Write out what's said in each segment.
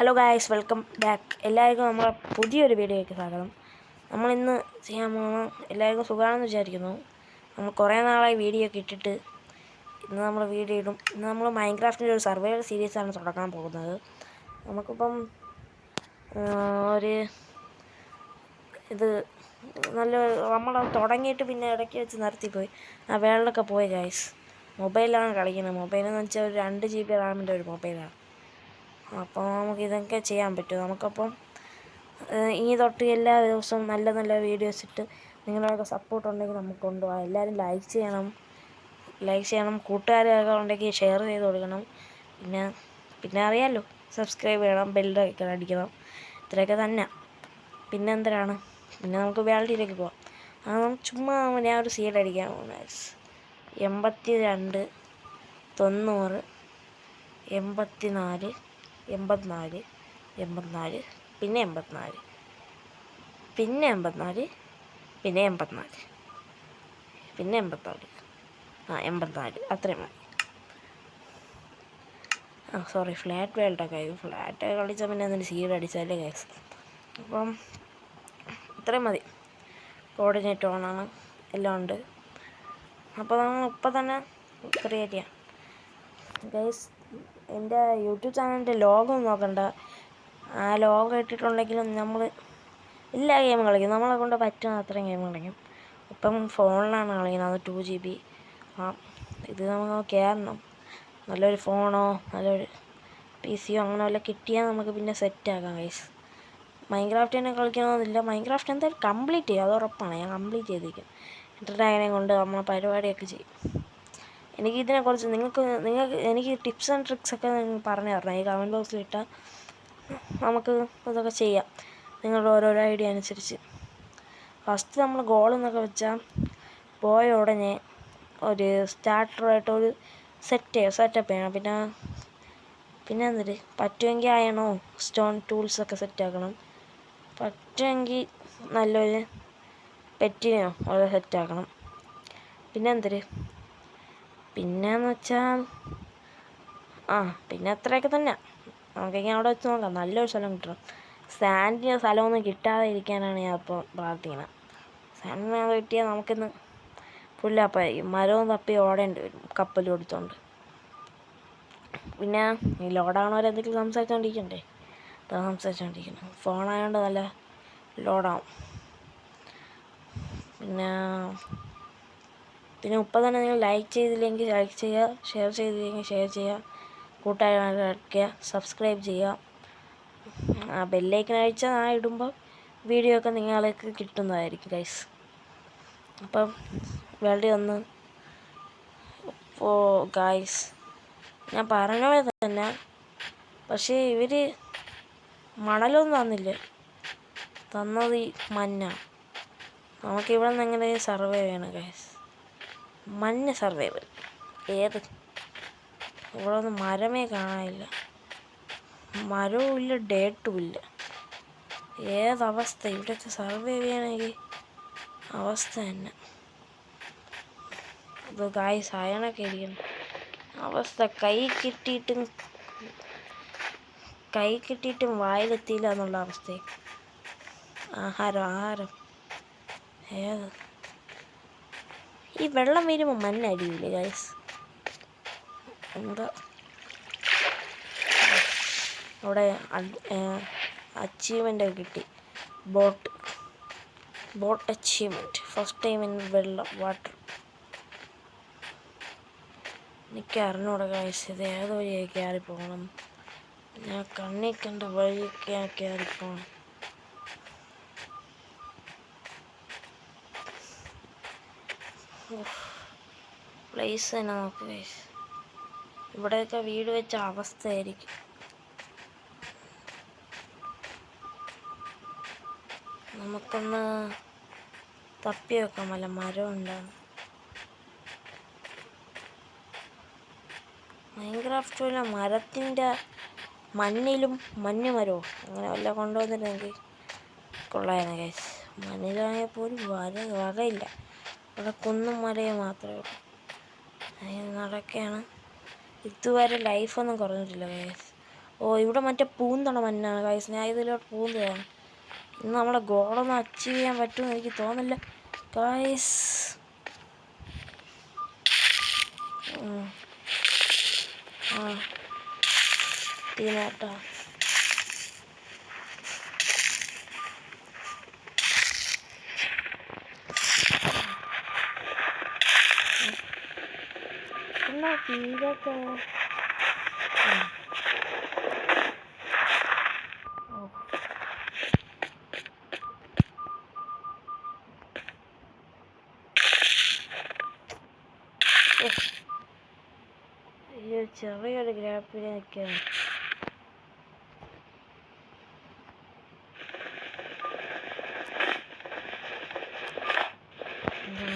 Hello guys, welcome back. എല്ലാവർക്കും നമ്മളെ പുതിയൊരു വീഡിയോയ്ക്ക് സ്വാഗതം. നമ്മളിന്ന് ചെയ്യാൻ പോകുന്ന എല്ലാവർക്കും സുഖമാണെന്ന് വിചാരിക്കുന്നു. നമ്മൾ കുറേ നാളായി വീഡിയോ ഒക്കെ ഇട്ടിട്ട് ഇന്ന് നമ്മൾ വീഡിയോ ഇടും. ഇന്ന് നമ്മൾ മൈൻക്രാഫ്റ്റിൻ്റെ ഒരു സർവൈവൽ സീരീസാണ് തുടങ്ങാൻ പോകുന്നത്. നമുക്കിപ്പം ഇത് നല്ല നമ്മൾ തുടങ്ങിയിട്ട് പിന്നെ ഇടയ്ക്ക് വെച്ച് നിർത്തിപ്പോയി. ആ വേൾഡൊക്കെ പോയി ഗായ്സ്. മൊബൈലിലാണ് കളിക്കുന്നത്. മൊബൈലെന്ന് വെച്ചാൽ ഒരു 2 GB റാമിൻ്റെ ഒരു മൊബൈലാണ്. അപ്പോൾ നമുക്ക് ഇതൊക്കെ ചെയ്യാൻ പറ്റും. നമുക്കപ്പം ഇനി തൊട്ട് എല്ലാ ദിവസവും നല്ല നല്ല വീഡിയോസ് ഇട്ട് നിങ്ങളുടെയൊക്കെ സപ്പോർട്ട് ഉണ്ടെങ്കിൽ നമുക്ക് കൊണ്ടുപോകാം. എല്ലാവരും ലൈക്ക് ചെയ്യണം. കൂട്ടുകാരൊക്കെ ഉണ്ടെങ്കിൽ ഷെയർ ചെയ്ത് കൊടുക്കണം. പിന്നെ അറിയാമല്ലോ, സബ്സ്ക്രൈബ് ചെയ്യണം, ബെല്ലൊക്കെ അടിക്കണം. ഇത്രയൊക്കെ തന്നെ. പിന്നെ നമുക്ക് വേൾഡിലേക്ക് പോകാം. ചുമ്മാ ഞാൻ ഒരു സീഡ് അടിക്കാൻ പോകുന്നത്. 82 90 84 84 84 പിന്നെ 84 പിന്നെ 84 പിന്നെ 84 പിന്നെ 84 84 അത്രയും മതി. സോറി, ഫ്ലാറ്റ് വേൾഡൊക്കെ ആയി. ഫ്ലാറ്റ് കളിച്ചാൽ പിന്നെ അതിന് സീഡ് അടിച്ചാലേ കേസ്. അപ്പം ഇത്രയും മതി. കോർഡിനേറ്റ് ഓണാണ്, എല്ലാം ഉണ്ട്. അപ്പോൾ നമ്മൾ ഇപ്പം തന്നെ ക്രിയേറ്റ് ചെയ്യാം ഗൈസ്. എൻ്റെ യൂട്യൂബ് ചാനലിൻ്റെ ലോഗോ നോക്കണ്ട. ആ ലോഗോ ഇട്ടിട്ടുണ്ടെങ്കിലും നമ്മൾ എല്ലാ ഗെയിമും കളിക്കും. നമ്മളെ കൊണ്ട് പറ്റുന്ന അത്രയും ഗെയിം കളിക്കും. ഇപ്പം ഫോണിലാണ് കളിക്കുന്നത്, 2 GB. ഇത് നമുക്ക് കയറണം. നല്ലൊരു ഫോണോ നല്ലൊരു PC അങ്ങനെ വല്ല കിട്ടിയാൽ നമുക്ക് പിന്നെ സെറ്റാക്കാം ഗൈസ്. മൈൻക്രാഫ്റ്റ് തന്നെ കളിക്കണമെന്നില്ല. മൈൻക്രാഫ്റ്റ് എന്തായാലും കംപ്ലീറ്റ് ചെയ്യും, അത് ഉറപ്പാണ്. ഞാൻ കംപ്ലീറ്റ് ചെയ്തിരിക്കും. ഇൻ്റർടാഗിനെ കൊണ്ട് നമ്മളെ പരിപാടിയൊക്കെ ചെയ്യും. ഇതിനെക്കുറിച്ച് എനിക്ക് ടിപ്സ് ആൻഡ് ട്രിക്സൊക്കെ പറഞ്ഞു തരണം. ഈ കമൻറ്റ് ബോക്സിലിട്ടാൽ നമുക്ക് ഇതൊക്കെ ചെയ്യാം, നിങ്ങളുടെ ഓരോരോ ഐഡിയ അനുസരിച്ച്. ഫസ്റ്റ് നമ്മൾ ഗോളെന്നൊക്കെ വെച്ചാൽ പോയ ഉടനെ ഒരു സ്റ്റാർട്ടറായിട്ട് ഒരു സെറ്റപ്പ് ചെയ്യണം. പിന്നെ പറ്റുമെങ്കിൽ അയണോ സ്റ്റോൺ ടൂൾസൊക്കെ സെറ്റാക്കണം. പറ്റുമെങ്കിൽ നല്ലൊരു പെറ്റിനെയോ അത് സെറ്റാക്കണം. പിന്നെയെന്ന് വെച്ചാൽ പിന്നെ അത്രയൊക്കെ തന്നെ. നമുക്കിങ്ങനെ അവിടെ വെച്ച് നോക്കാം. നല്ലൊരു സ്ഥലം കിട്ടണം. സാൻഡിൻ്റെ സ്ഥലമൊന്നും കിട്ടാതെ ഇരിക്കാനാണ് ഞാൻ ഇപ്പോൾ പ്രാർത്ഥിക്കുന്നത്. സാൻഡിന് കിട്ടിയാൽ നമുക്കിന്ന് പുല്ലാപ്പായിരിക്കും. മരവും തപ്പി ഓടേണ്ടി വരും കപ്പലും എടുത്തുകൊണ്ട്. പിന്നെ ഈ ലോഡാവണവരെന്തെങ്കിലും സംസാരിച്ചുകൊണ്ടിരിക്കണ്ടേ? സംസാരിച്ചുകൊണ്ടിരിക്കണം. ഫോണായതുകൊണ്ട് നല്ല ലോഡാവും. പിന്നെ ഇപ്പം തന്നെ നിങ്ങൾ ലൈക്ക് ചെയ്തില്ലെങ്കിൽ ലൈക്ക് ചെയ്യുക, ഷെയർ ചെയ്തില്ലെങ്കിൽ ഷെയർ ചെയ്യുക, കൂട്ടുകാരെ അയക്കുക, സബ്സ്ക്രൈബ് ചെയ്യുക. ബെല്ലൈക്കൻ അടിച്ചാൽ ഞാൻ ഇടുമ്പോൾ വീഡിയോ ഒക്കെ നിങ്ങൾക്ക് കിട്ടുന്നതായിരിക്കും ഗൈസ്. അപ്പം വേൾഡിൽ ഒന്ന് ഗൈസ് ഞാൻ പറഞ്ഞ പോലെ തന്നെ. പക്ഷേ ഇവർ മണലൊന്നും തന്നത് ഈ മഞ്ഞാണ്. നമുക്കിവിടെ നിന്ന് എങ്ങനെ സർവൈവ് ചെയ്യണം ഗൈസ്. മഞ്ഞ സർവൈവൽ ഇവിടെ ഒന്നും മരമേ കാണാനില്ല. മരവും ഇല്ല, ഡേട്ടും ഇല്ല. ഏതവസ്ഥ ഇവിടെയൊക്കെ സർവൈവ് ചെയ്യണമെങ്കിൽ അവസ്ഥ തന്നെ. ഇത് ഗായ്സ് അയണൊക്കെ ഇരിക്കണം അവസ്ഥ. കൈ കിട്ടിയിട്ടും വായിലെത്തിയില്ല എന്നുള്ള അവസ്ഥ. ആഹാരം ഈ വെള്ളം വീഴുമ്പോൾ മഞ്ഞടിയില്ലേ ഗൈസ്? എന്താ അവിടെ അച്ചീവ്മെൻ്റ് കിട്ടി. Boat achievement, first time in water. എനിക്ക് അറിഞ്ഞൂടെ ഗൈസ്, ഇത് ഏത് വഴിയായി കയറിപ്പോകണം. ഞാൻ കണ്ണി കണ്ട വഴിയൊക്കെ കയറിപ്പോകണം. പ്ലേസ് തന്നെ നോക്ക് ഗൈസ്. ഇവിടെയൊക്കെ വീട് വെച്ച അവസ്ഥയായിരിക്കും. നമുക്കൊന്ന് തപ്പി വെക്കാം, വല്ല മരം ഉണ്ടാകും. മൈൻക്രാഫ്റ്റ് വല്ല മരത്തിൻ്റെ മഞ്ഞിലും മരവും അങ്ങനെ വല്ല കൊണ്ടുവന്നിട്ടുണ്ടെങ്കിൽ കൊള്ളായിരുന്നു ഗൈസ്. മണ്ണിലാണെങ്കിൽ പോലും വകയില്ല. ഇവിടെ കുന്നും മലയും മാത്രമേ ഉള്ളൂ. അതിന് നടക്കുകയാണ്. ഇതുവരെ ലൈഫൊന്നും കുറഞ്ഞിട്ടില്ല ഗൈസ്. ഓ ഇവിടെ മറ്റേ പൂന്തണ മഞ്ഞാണ് ഗൈസ്. ഞാൻ ഇതിലോട്ട് പൂന്തയാണ്. ഇന്ന് നമ്മളെ ഗോളൊന്നും അച്ചീവ് ചെയ്യാൻ പറ്റുമെന്ന് എനിക്ക് തോന്നില്ല ഗൈസ്. ടീമേട്ടാ എന്നാ തീരൊക്കെ അയ്യോ ചെറിയൊരു ഗ്രാപ്പിൽ നിൽക്കുകയാണ്.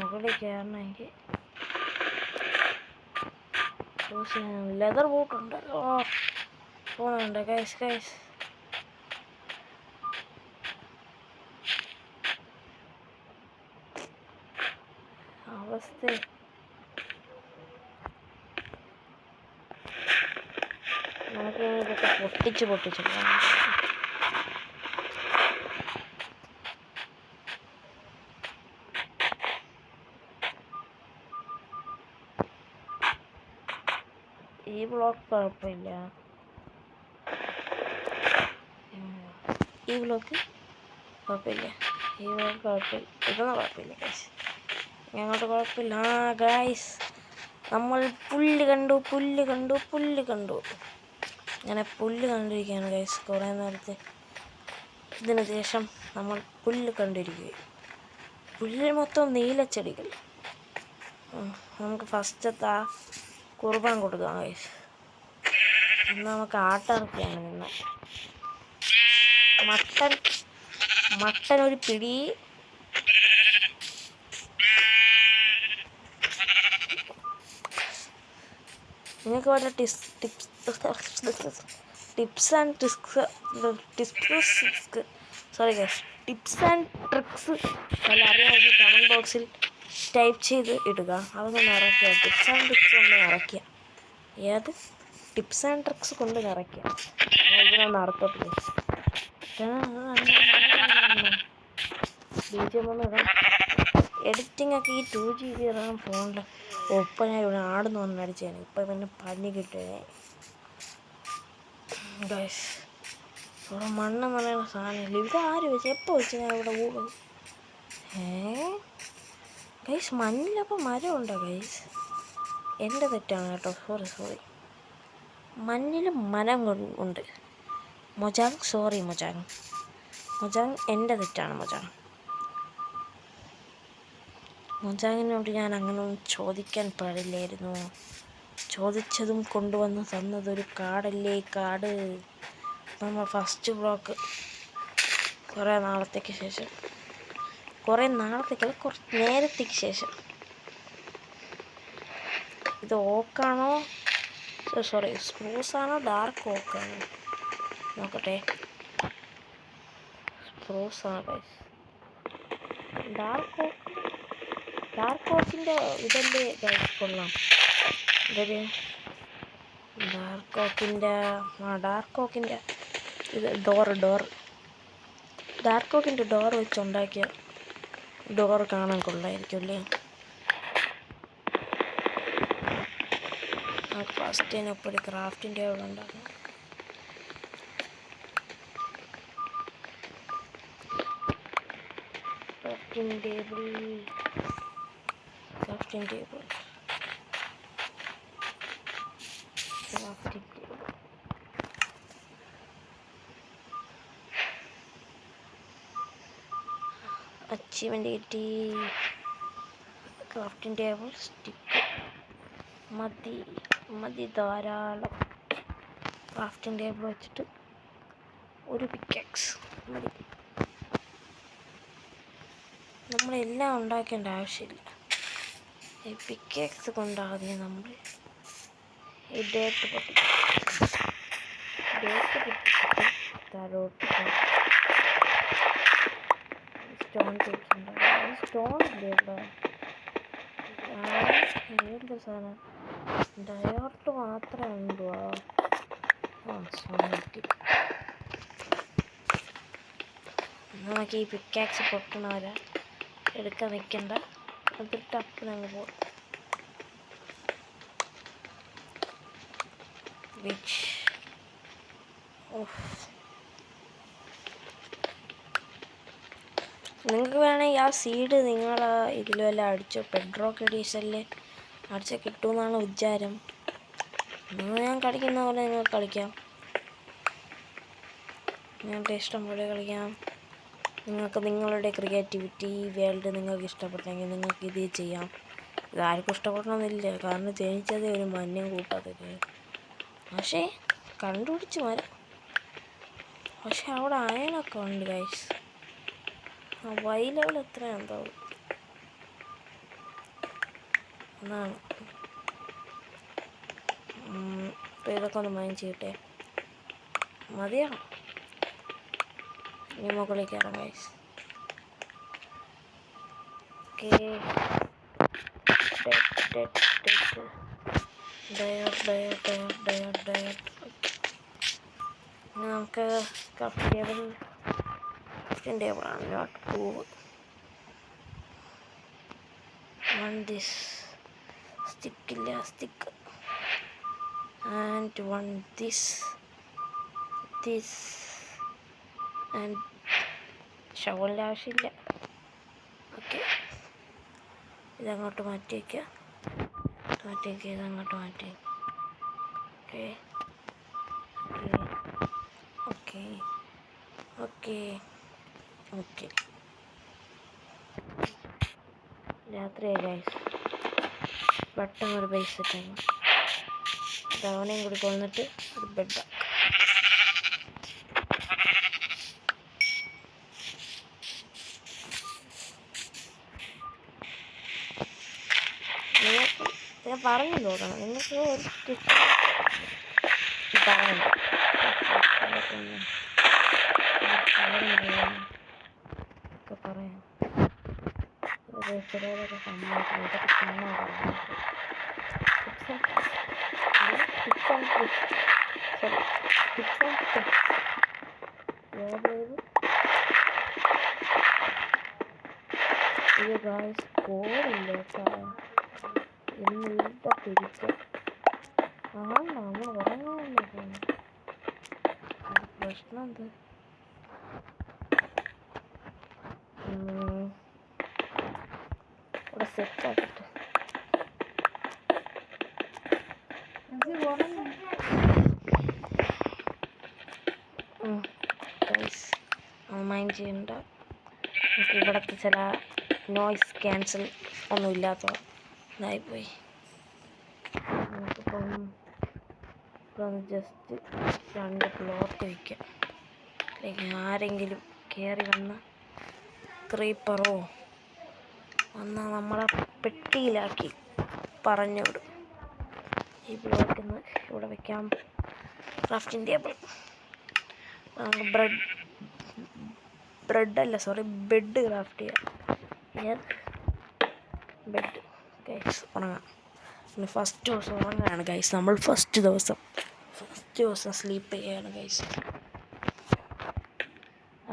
മുകളിൽ കയറണമെങ്കിൽ ലെതർ ബൂട്ടുണ്ട്. ഓ ഫോണുണ്ട് ഗൈസ് ഗൈസ്. അവസ്ഥ നമുക്ക് ഇതൊക്കെ പൊട്ടിച്ച് ഈ ബ്ലോക്ക് കുഴപ്പമില്ല. ഈ ബ്ലോക്ക് കുഴപ്പമില്ല. ഇതൊന്നും കുഴപ്പമില്ല ഗൈസ്. ഞങ്ങോട്ട് കുഴപ്പമില്ല. ഗൈസ് നമ്മൾ പുല്ല് കണ്ടു. അങ്ങനെ പുല്ല് കണ്ടിരിക്കുകയാണ് ഗൈസ്. കുറേ നേരത്തെ ഇതിന് ശേഷം നമ്മൾ പുല്ല് കണ്ടിരിക്കുകയും പുല്ല് മൊത്തം നീലച്ചെടികൾ. നമുക്ക് ഫസ്റ്റത്തെ ആ കുർബാൻ കൊടുക്കാം ഗൈസ്. ഇന്ന് നമുക്ക് ആട്ടിറക്കിയാണ് നിന്ന്. മട്ടൻ ഒരു പിടി. നിങ്ങൾക്ക് വല്ല ടിപ്സ് ആൻഡ് ട്രിക്സ് വല്ല അറിയാമെങ്കിൽ കമൻറ്റ് ബോക്സിൽ ടൈപ്പ് ചെയ്ത് ഇടുക. അതൊന്ന് നിറയ്ക്കുക. ടിപ്സ് ആൻഡ് ട്രിക്സ് കൊണ്ട് നിറയ്ക്കുക. ഏത് ടിപ്സ് ആൻഡ് ട്രിക്സ് കൊണ്ട് നിറയ്ക്കുക. ഇതിനൊന്ന് അർത്ഥത്തില്ല. BGM ഒന്നും ഇടാം. എഡിറ്റിംഗ് ഒക്കെ ഈ 2GB ഇടാൻ ഫോണിൽ. ഒപ്പം ഞാൻ ഇവിടെ ആടുന്ന് വന്നടിച്ചാണ്. ഇപ്പം പിന്നെ പനി കിട്ടുകയെ ഗൈസ്. ഇവിടെ മണ്ണ് പറയുന്ന സാധനമില്ല. ഇവിടെ ആര് വെച്ച് എപ്പോൾ വെച്ച് ഞാൻ ഇവിടെ കൂടും. ഗൈസ് മണ്ണിലപ്പോൾ മരമുണ്ടോ ഗൈസ്? എൻ്റെ തെറ്റാണ് കേട്ടോ. സോറി. മണ്ണിൽ മരം ഉണ്ട് മൊജാങ്. Sorry Mojang. എൻ്റെ തെറ്റാണ് മൊജാങ്ങിനോട് ഞാൻ അങ്ങനെയൊന്നും ചോദിക്കാൻ പാടില്ലായിരുന്നു. ചോദിച്ചതും കൊണ്ടുവന്ന് തന്നതൊരു കാടല്ലേ കാട്. നമ്മൾ ഫസ്റ്റ് ബ്ലോക്ക് കുറേ നേരത്തേക്ക് ശേഷം ഇത് ഓക്കാണോ സ്പ്രൂസാണോ ഡാർക്ക് ഓക്കാണോ നോക്കട്ടെ. സ്പ്രൂസാണ് ഗൈസ്. ഡാർക്ക് ഓക്കിൻ്റെ ഇതല്ലേ ഗൈസ്? കൊള്ളാം. ഇതൊരു ഡാർക്ക് ഓക്കിൻ്റെ ഇത് ഡോർ ഡാർക്ക് ഓക്കിൻ്റെ ഡോർ വെച്ചുണ്ടാക്കിയ ഡോർ കാണാൻ കൊള്ളായിരിക്കും അല്ലേ? നമുക്ക് ഫസ്റ്റ് ഇതിനൊപ്പം ഒരു ക്രാഫ്റ്റിംഗ് ടേബിൾ ഉണ്ടാക്കണം. crafting table. Achievement 80. Crafting table stick. മതി ധാരാളം. ക്രാഫ്റ്റിംഗ് ടേബിൾ വെച്ചിട്ട് ഒരു പിക്കാക്സ് മതി. നമ്മളെല്ലാം ഉണ്ടാക്കേണ്ട ആവശ്യമില്ല. ഈ പിക്കാക്സ് കൊണ്ടാകുന്ന നമ്മൾ ഈ ഡേറ്റ് പൊട്ടിച്ചിട്ട് താഴോട്ട് സ്റ്റോൺ വെച്ചിട്ടുണ്ടാകും. സ്റ്റോൺ ഇല്ലേ ഇവിടെ? എന്ത് സാധനം? ഡയോർട്ട് മാത്രമേ ഉണ്ടോ? സോണിക്ക് നമുക്ക് ഈ പിക്കാക്സ് പൊട്ടണവരെ എടുക്കാൻ നിൽക്കണ്ട, അതിട്ട് അപ്പം ഞങ്ങൾ പോകും. നിങ്ങൾക്ക് വേണമെങ്കിൽ ആ സീഡ് നിങ്ങൾ ഇതിലെല്ലാം അടിച്ചോ, പെഡ്രോക്ക് എഡീഷനിൽ അടിച്ചാൽ കിട്ടുമെന്നാണ് വിചാരം. ഞാൻ കളിക്കുന്ന പോലെ നിങ്ങൾക്ക് കളിക്കാം, നിങ്ങളുടെ ഇഷ്ടം പോലെ കളിക്കാം. നിങ്ങൾക്ക് നിങ്ങളുടെ ക്രിയേറ്റിവിറ്റി വേൾഡ് നിങ്ങൾക്ക് ഇഷ്ടപ്പെട്ടെങ്കിൽ നിങ്ങൾക്ക് ഇത് ചെയ്യാം. ഇതാർക്കും ഇഷ്ടപ്പെടണമെന്നില്ല, കാരണം ജനിച്ചതേ ഒരു മഞ്ഞയും കൂട്ടാത്തത്. പക്ഷേ കണ്ടുപിടിച്ച് വരാം. പക്ഷെ അവിടെ അയണൊക്കെ ഉണ്ട് ഗൈസ്. വൈ ലെവൽ എത്രയാണെന്താവും എന്നാണ്. അപ്പോൾ ഇതൊക്കെ ഒന്ന് മൈൻഡ് ചെയ്യട്ടെ, മതിയാണോ? ഇനി മുകളിൽ കയറാം ഗൈസ്. നമുക്ക് crafting table ആണ്, നോട്ട് പൂവ്. One this stick ഇല്ല, stick and one this and ഷവലിൻ്റെ ആവശ്യമില്ല. ഓക്കെ, ഇതങ്ങോട്ട് മാറ്റി വയ്ക്കുക, ഇതങ്ങോട്ട് മാറ്റി. Okay okay okay okay. രാത്രിയായി ഗൈസ്, പെട്ടെന്ന് ഒരു പൈസ ഇട്ടാണ്. അവനെയും കൂടി കൊന്നിട്ട് ഒരു ബെഡാണ്. നിങ്ങൾക്ക് ഞാൻ പറഞ്ഞു നോക്കണം, നിങ്ങൾക്ക് ഒരു പറയുന്നു ഒക്കെ പറയാം. ചിലവരൊക്കെ സമ്മതിക്കും, ഇതൊക്കെ ചുമ്മാ പറയാം. സ്കോറില്ല കേട്ടോ, എന്നിട്ട് തിരിച്ച് നമ്മൾ ഉറങ്ങാനല്ലേ പോകുന്നു. പ്രശ്നം എന്ത്? ഇവിടെ സെറ്റാക്കട്ടെ. മൈൻഡ് ചെയ്യണ്ട, നമുക്ക് ഇവിടുത്തെ ചില നോയ്സ് ക്യാൻസൽ ഒന്നും ഇല്ലാത്ത ഇതായിപ്പോയി. നമുക്കിപ്പം ഇപ്പം ജസ്റ്റ് 2 പ്ലോട്ട് വയ്ക്കാം. അല്ലെങ്കിൽ ആരെങ്കിലും കയറി വന്ന ക്രീപ്പറോ വന്നാൽ നമ്മളെ പെട്ടിയിലാക്കി പറഞ്ഞു വിടും. ഈ ബ്ലോക്കിന്ന് ഇവിടെ വയ്ക്കാം ക്രാഫ്റ്റിംഗ് ടേബിൾ. നമുക്ക് ബെഡ് ക്രാഫ്റ്റ് ചെയ്യാം. ബെഡ് ഗൈസ് ഉറങ്ങാം. പിന്നെ ഫസ്റ്റ് ദിവസം ഉറങ്ങുകയാണ് ഗൈസ്. നമ്മൾ ഫസ്റ്റ് ദിവസം സ്ലീപ്പ് ചെയ്യുകയാണ് ഗൈസ്.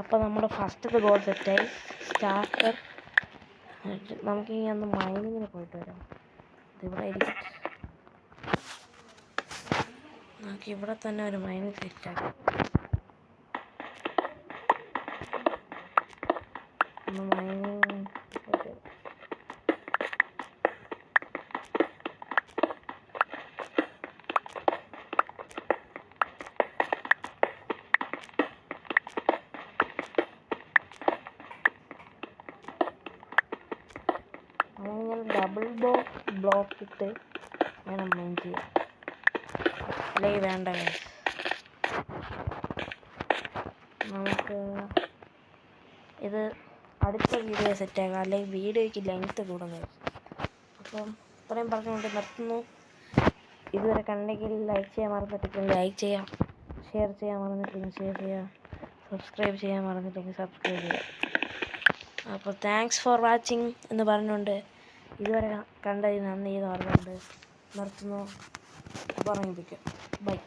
അപ്പോൾ നമ്മുടെ ഫസ്റ്റത്തെ ഗോൾ സെറ്റായി. സ്റ്റാർട്ടർ നമുക്ക് ഇനി ഒന്ന് മൈനിങ്ങിന് പോയിട്ട് വരാം. ഇതിവിടെ ഇരിക്കട്ടെ, നമുക്ക് ഇവിടെ തന്നെ ഒരു മൈനിങ് സെറ്റാക്കാം. ഒന്ന് മൈനിങ് പോയിട്ട് അങ്ങനെ ഡബിൾ ബ്ലോക്ക് ഇട്ട് വേണം മൈൻ ചെയ്യാൻ. അല്ലെങ്കിൽ വേണ്ട, നമുക്ക് ഇത് അടുത്ത വീഡിയോ സെറ്റാക്കാം, അല്ലെങ്കിൽ വീഡിയോയ്ക്ക് ലെങ്ത്ത് കൂടുന്നത്. അപ്പം ഇത്രയും പറഞ്ഞുകൊണ്ട് നിർത്തുന്നു. ഇതുവരെ കണ്ടെങ്കിൽ ലൈക്ക് ചെയ്യാൻ മറന്നിട്ടില്ലെങ്കിൽ ലൈക്ക് ചെയ്യാം, ഷെയർ ചെയ്യാൻ മറന്നിട്ടില്ലെങ്കിൽ ഷെയർ ചെയ്യാം, സബ്സ്ക്രൈബ് ചെയ്യാൻ മറന്നിട്ടില്ലെങ്കിൽ സബ്സ്ക്രൈബ് ചെയ്യാം. അപ്പോൾ താങ്ക്സ് ഫോർ വാച്ചിങ് എന്ന് പറഞ്ഞുകൊണ്ട് ഇതുവരെ കണ്ടതിന് നന്ദി എന്ന് പറഞ്ഞുകൊണ്ട് നിർത്തുന്നു. പറഞ്ഞിരിക്കും. ബൈ.